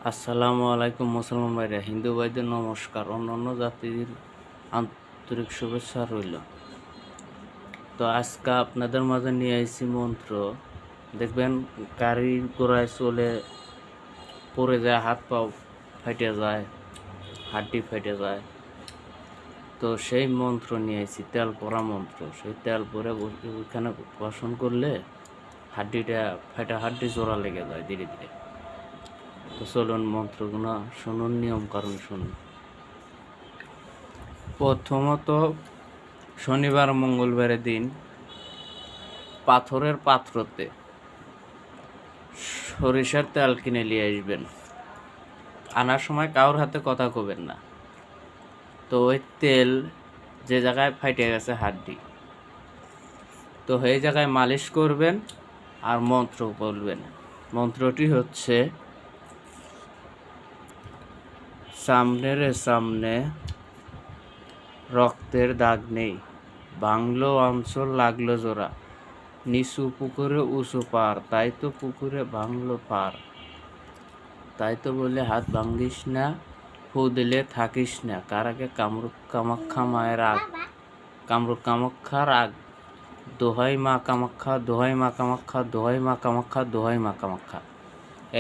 আসসালামু আলাইকুম মুসলমান ভাইরা, হিন্দু ভাইদের নমস্কার, অন্যান্য জাতির আন্তরিক শুভেচ্ছা রইল। তো আজকে আপনাদের মাঝে নিয়ে আইছি মন্ত্র। দেখবেন গাড়ির ঘোড়ায় চলে পড়ে যায়, হাত পাও ফেটে যায়, হাড্ডি ফেটে যায়। তো সেই মন্ত্র নিয়ে আইছি, তেল পড়া মন্ত্র। সেই তেল পরে ওইখানে বসন করলে হাড্ডিটা ফেটা হাড্ডি জোড়া লেগে যায় ধীরে ধীরে। তো চলুন মন্ত্রগুলো শুনুন, নিয়ম কারণ শুনুন। প্রথমত শনিবার মঙ্গলবারের দিন পাথরের পাত্রতে সরিষার তেল কিনে নিয়ে আসবেন। আনার সময় কারোর হাতে কথা কবেন না। তো ওই তেল যে জায়গায় ফাইটে গেছে হাড্ডি, তো এই জায়গায় মালিশ করবেন আর মন্ত্র বলবেন। মন্ত্রটি হচ্ছে, সামনে রে সামনে রক্তের দাগ নেই, বাংলো অঞ্চল লাগলো জোড়া, নিচু পুকুরে উঁচু পার, তাই তো পুকুরে ভাঙলো পার, তাই তো বলে হাত ভাঙ্গিস না, ফু দিলে থাকিস না, কার আগে কামরূপ কামাখ্যা মায়ের আগ, কামরূপ কামাখ্যার আগ, দোহাই মা কামাখ্যা, দোহাই মা কামাখ্যা, দোহাই মা কামাখ্যা, দোহাই মা কামাখ্যা।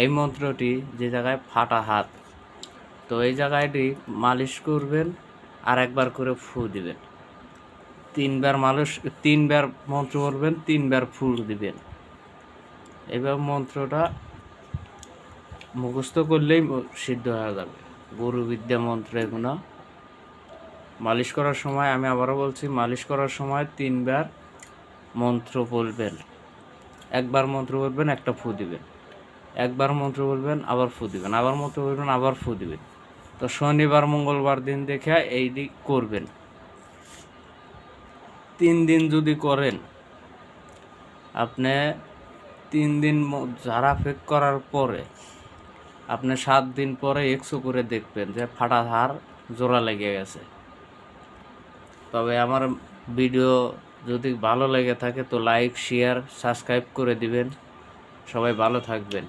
এই মন্ত্রটি যে জায়গায় ফাটা হাত, তো এই জায়গাটি মালিশ করবেন আর একবার করে ফু দিবেন। তিনবার মন্ত্র বলবেন, তিনবার ফু দিবেন। এবার মন্ত্রটা মুখস্থ করলেই সিদ্ধ হয়ে যাবে। গুরুবিদ্যা মন্ত্র এগুলো। মালিশ করার সময়, আমি আবারও বলছি, মালিশ করার সময় তিনবার মন্ত্র বলবেন। একবার মন্ত্র বলবেন, একটা ফু দিবেন, একবার মন্ত্র বলবেন, আবার ফু দিবেন, আবার মন্ত্র বলবেন, আবার ফু দিবেন। তো শনিবার মঙ্গলবার দিন দেখে এই দিক করবেন। 3 দিন যদি করেন, আপনি 3 দিন ঝাড়া ফেক করার পরে আপনি 7 দিন পরে এক্সো করে দেখবেন যে ফাটা হাড় জোড়া লেগে গেছে। তবে আমার ভিডিও যদি ভালো লেগে থাকে তো লাইক, শেয়ার, সাবস্ক্রাইব করে দিবেন। সবাই ভালো থাকবেন।